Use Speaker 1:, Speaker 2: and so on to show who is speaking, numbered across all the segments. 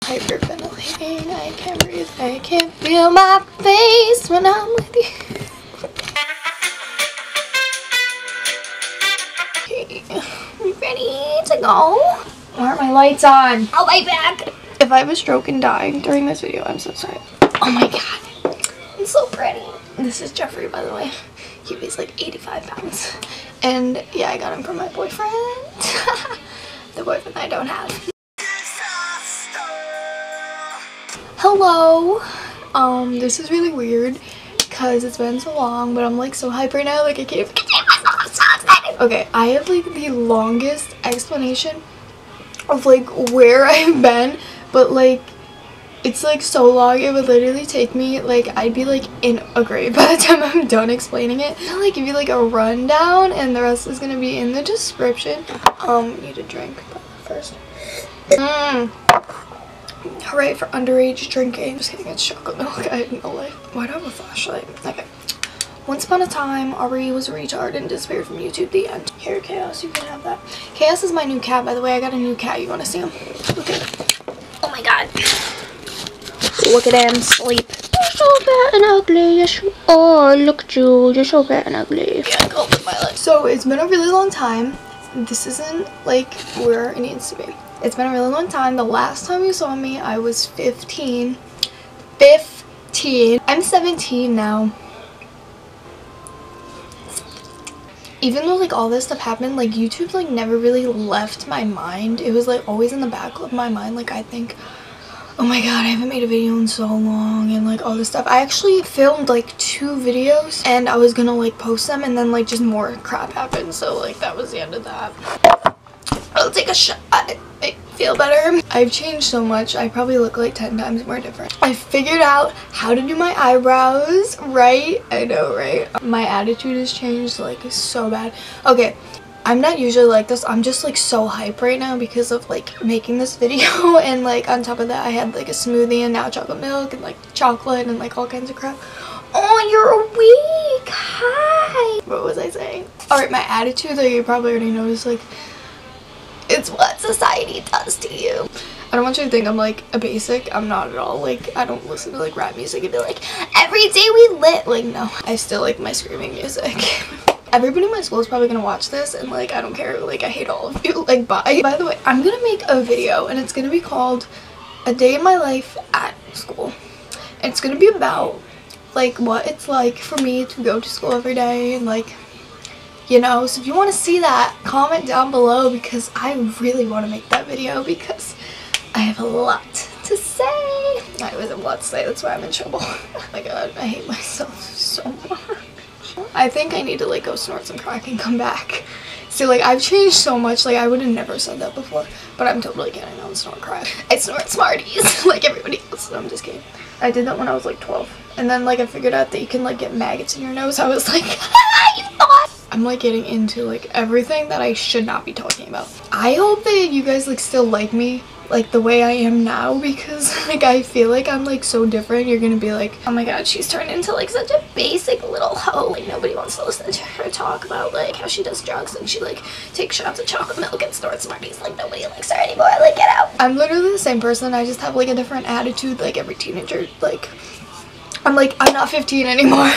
Speaker 1: Hyperventilating, I can't breathe, I can't feel my face when I'm with you. Okay, we ready to go? Why aren't my lights on? I'll be back. If I have a stroke and die during this video, I'm so sorry. Oh my god, I'm so pretty. This is Jeffrey, by the way. He weighs like 85 pounds. And yeah, I got him from my boyfriend. The boyfriend I don't have. Hello. This is really weird because it's been so long, but I'm like so hyped right now, like I can't contain myself. I'm so excited. Okay, I have like the longest explanation of like where I've been, but like it's like so long it would literally take me like I'd be like in a grave by the time I'm done explaining it. I'll like give you like a rundown and the rest is gonna be in the description. Need a drink first. Hooray for underage drinking. Just kidding, it's chocolate milk. I have no life. Why do I have a flashlight? Okay. Once upon a time, Aubri was a retard and disappeared from YouTube. The end. Here, Chaos, you can have that. Chaos is my new cat, by the way. I got a new cat. You want to see him? Look at him. Oh my god. Look at him sleep. You're so bad and ugly. Yes, you are. Look at you. You're so bad and ugly. Yeah, go with my life. So, it's been a really long time. This isn't like where it needs to be. It's been a really long time. The last time you saw me, I was 15. 15. I'm 17 now. Even though like all this stuff happened, like YouTube like never really left my mind. It was like always in the back of my mind. Like I think, oh my god, I haven't made a video in so long and like all this stuff. I actually filmed like 2 videos and I was gonna like post them and then like just more crap happened. So like that was the end of that. I'll take a shot. I feel better. I've changed so much. I probably look like 10 times more different. I figured out how to do my eyebrows, right? I know, right? My attitude has changed like so bad. Okay, I'm not usually like this. I'm just like so hype right now because of like making this video and like on top of that I had like a smoothie and now chocolate milk and like chocolate and like all kinds of crap. Oh, you're weak. Hi. What was I saying? Alright, my attitude, like you probably already noticed, like it's what society does to you. I don't want you to think I'm like a basic. I'm not at all. Like I don't listen to like rap music and be like every day we lit. Like no, I still like my screaming music. Everybody in my school is probably gonna watch this and like I don't care. Like I hate all of you. Like bye. By the way, I'm gonna make a video and it's gonna be called A Day in My Life at School. And it's gonna be about like what it's like for me to go to school every day and like, you know, so if you want to see that, comment down below because I really want to make that video because I have a lot to say. I always have a lot to say, that's why I'm in trouble. Oh my god, I hate myself so much. I think I need to like go snort some crack and come back. See, like I've changed so much, like I would have never said that before, but I'm totally kidding. I don't snort crack. I snort Smarties like everybody else. No, I'm just kidding. I did that when I was like 12. And then like I figured out that you can like get maggots in your nose. I was like, you thought? I'm like getting into like everything that I should not be talking about. I hope that you guys like still like me like the way I am now because like I feel like I'm like so different. You're gonna be like, oh my god, she's turned into like such a basic little hoe. Like nobody wants to listen to her talk about like how she does drugs and she like takes shots of chocolate milk and snorts Smarties. Like nobody likes her anymore. Like get out. I'm literally the same person. I just have like a different attitude like every teenager. Like I'm not 15 anymore.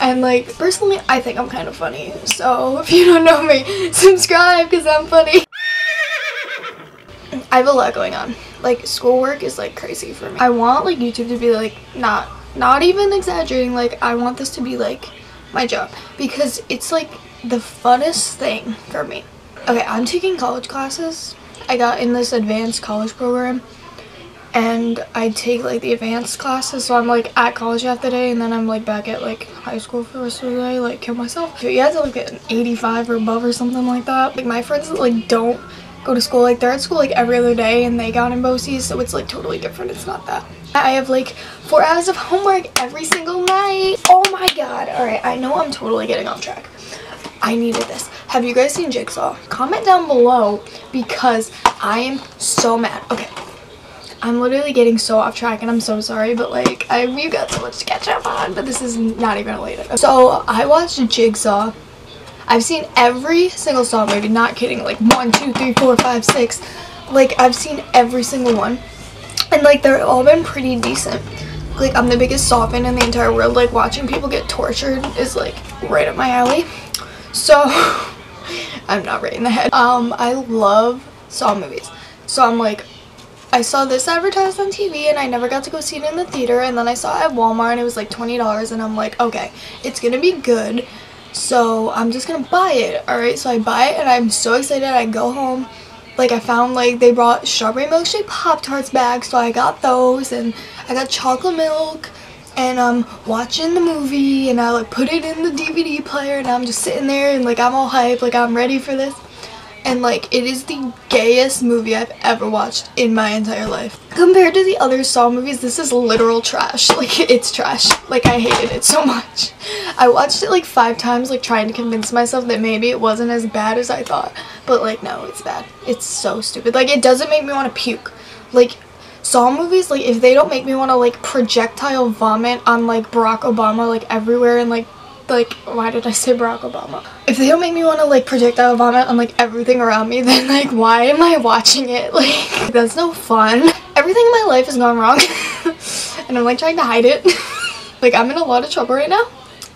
Speaker 1: And like personally I think I'm kind of funny. So if you don't know me, subscribe because I'm funny. I have a lot going on. Like schoolwork is like crazy for me. I want like YouTube to be like not even exaggerating, like I want this to be like my job because it's like the funnest thing for me. Okay, I'm taking college classes. I got in this advanced college program and I take like the advanced classes, so I'm like at college half the day and then I'm like back at like high school for the rest of the day, like kill myself. So you have to like get an 85 or above or something like that. Like my friends that like don't go to school, like they're at school like every other day and they got in BOCES, so it's like totally different. It's not that. I have like 4 hours of homework every single night. Oh my god. Alright, I know I'm totally getting off track. I needed this. Have you guys seen Jigsaw? Comment down below because I am so mad. Okay, I'm literally getting so off track and I'm so sorry, but like you got so much to catch up on, but this is not even related. So I watched Jigsaw. I've seen every single Saw movie, not kidding, like 1, 2, 3, 4, 5, 6. Like I've seen every single one. and like they're all been pretty decent. Like I'm the biggest Saw fan in the entire world. Like watching people get tortured is like right up my alley. So I'm not right in the head. I love Saw movies. So I'm like, I saw this advertised on TV and I never got to go see it in the theater, and then I saw it at Walmart and it was like $20, and I'm like, okay, it's gonna be good, so I'm just gonna buy it. Alright, so I buy it and I'm so excited. I go home, like I found like they brought strawberry milkshake Pop-Tarts back, so I got those, and I got chocolate milk, and I'm watching the movie, and I like put it in the DVD player, and I'm just sitting there and like I'm all hyped, like I'm ready for this. And like it is the gayest movie I've ever watched in my entire life. Compared to the other Saw movies, this is literal trash. Like it's trash. Like I hated it so much. I watched it like 5 times, like trying to convince myself that maybe it wasn't as bad as I thought. But like no, it's bad. It's so stupid. Like it doesn't make me want to puke. Like Saw movies, like if they don't make me want to like projectile vomit on like Barack Obama like everywhere, and like why did I say Barack Obama? If they don't make me want to like projectile vomit on like everything around me, then like why am I watching it? Like that's no fun. Everything in my life has gone wrong and I'm like trying to hide it. Like I'm in a lot of trouble right now.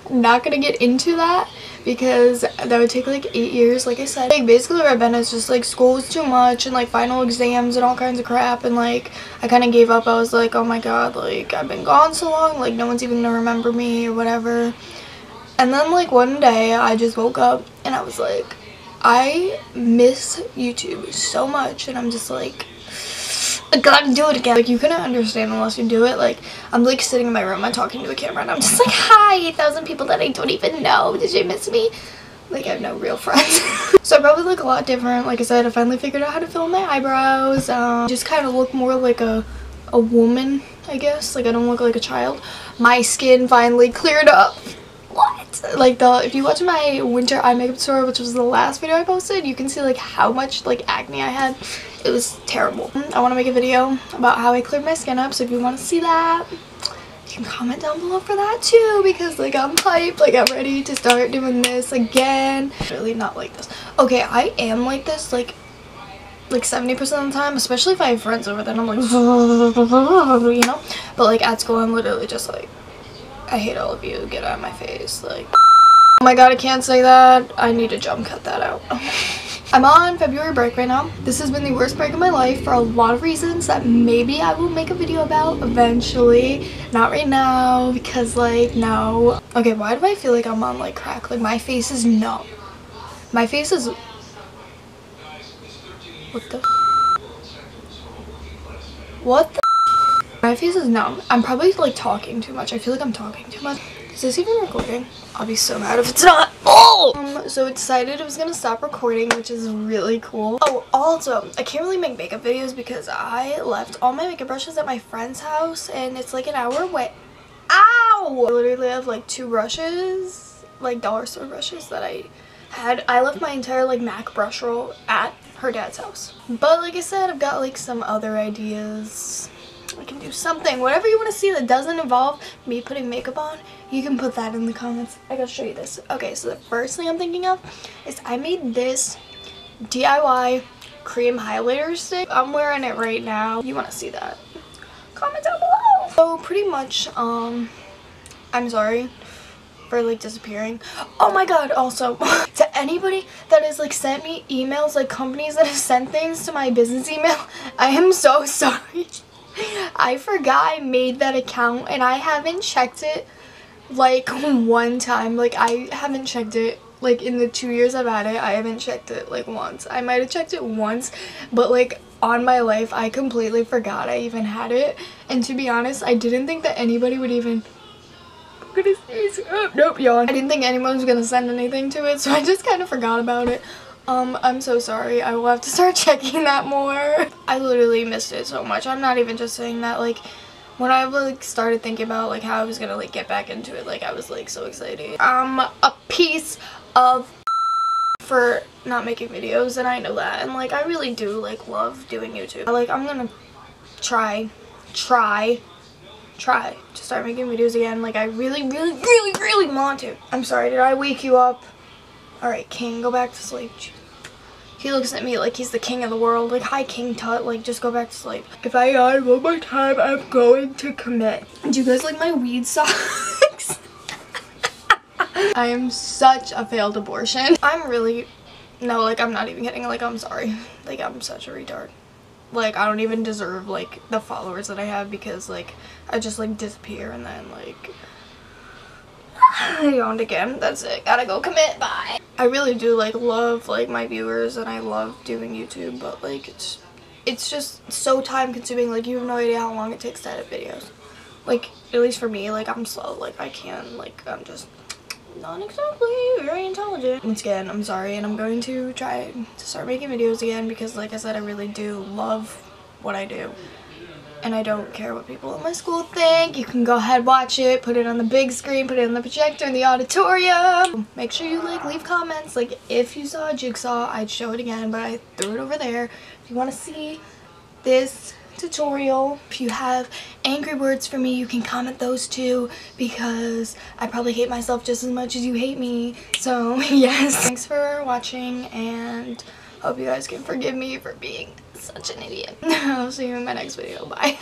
Speaker 1: I'm not gonna get into that because that would take like 8 years, like I said. Like basically what I've been is just like school was too much and like final exams and all kinds of crap, and like I kind of gave up. I was like, oh my god, like I've been gone so long, like no one's even gonna remember me or whatever. And then like one day I just woke up and I was like, I miss YouTube so much, and I'm just like, I gotta do it again. Like you couldn't understand unless you do it. Like I'm like sitting in my room, I'm talking to a camera, and I'm just like, hi 8,000 people that I don't even know, did you miss me? Like I have no real friends. So I probably look a lot different. Like I said, I finally figured out how to fill my eyebrows. Just kind of look more like a woman, I guess. Like I don't look like a child. My skin finally cleared up. What? Like if you watch my winter eye makeup tutorial, which was the last video I posted, you can see like how much like acne I had. It was terrible. I want to make a video about how I cleared my skin up, so if you want to see that, you can comment down below for that too, because like I'm hyped, like I'm ready to start doing this again. Really not like this. Okay, I am like this like 70% of the time, especially if I have friends over, then I'm like you know, but like at school I'm literally just like, I hate all of you, get out of my face. Like, oh my god, I can't say that. I need to jump cut that out. I'm on February break right now. This has been the worst break of my life for a lot of reasons that maybe I will make a video about eventually. Not right now, because like, no. Okay, why do I feel like I'm on like crack? Like my face is numb. My face is... What the? My face is numb. I'm probably like talking too much. I feel like I'm talking too much. Is this even recording? I'll be so mad if it's not. Oh! So it decided it was gonna stop recording, which is really cool. Oh, also, I can't really make makeup videos because I left all my makeup brushes at my friend's house and it's like an hour away. Ow! I literally have like 2 brushes, like dollar store brushes that I had. I left my entire like MAC brush roll at her dad's house. But like I said, I've got like some other ideas. I can do something, whatever you want to see that doesn't involve me putting makeup on, you can put that in the comments. I gotta show you this. Okay, so the first thing I'm thinking of is I made this DIY cream highlighter stick. I'm wearing it right now. You want to see that? Comment down below. So pretty much, I'm sorry for like disappearing. Oh my god, also to anybody that has like sent me emails, like companies that have sent things to my business email, I am so sorry. I forgot I made that account and I haven't checked it like one time. Like I haven't checked it like in the 2 years I've had it. I haven't checked it like once. I might have checked it once, but like on my life I completely forgot I even had it. And to be honest, I didn't think that anybody would even... Nope, yawn. I didn't think anyone was gonna send anything to it, so I just kind of forgot about it. I'm so sorry. I will have to start checking that more. I literally missed it so much. I'm not even just saying that. Like, when I like started thinking about like how I was gonna like get back into it, like I was like so excited. I'm a piece of for not making videos, and I know that. And like I really do like love doing YouTube. Like I'm gonna try to start making videos again. Like I really want to. I'm sorry, did I wake you up? Alright, King, go back to sleep. He looks at me like he's the king of the world. Like, hi, King Tut. Like, just go back to sleep. If I yawn one more time, I'm going to commit. Do you guys like my weed socks? I am such a failed abortion. I'm really... No, like, I'm not even kidding. Like, I'm sorry. Like, I'm such a retard. Like, I don't even deserve, like, the followers that I have because, like, I just, like, disappear and then, like... I yawned again. That's it. Gotta go commit. Bye. I really do like love like my viewers and I love doing YouTube, but like it's just so time consuming. Like, you have no idea how long it takes to edit videos. Like, at least for me, like, I'm slow. Like, I can, like, I'm just not exactly very intelligent. Once again, I'm sorry, and I'm going to try to start making videos again because, like I said, I really do love what I do. And I don't care what people at my school think. You can go ahead, watch it, put it on the big screen, put it on the projector in the auditorium. Make sure you, like, leave comments. Like, if you saw a jigsaw, I'd show it again, but I threw it over there. If you want to see this tutorial, if you have angry words for me, you can comment those too, because I probably hate myself just as much as you hate me. So, yes. Thanks for watching, and hope you guys can forgive me for being such an idiot. I'll see you in my next video. Bye.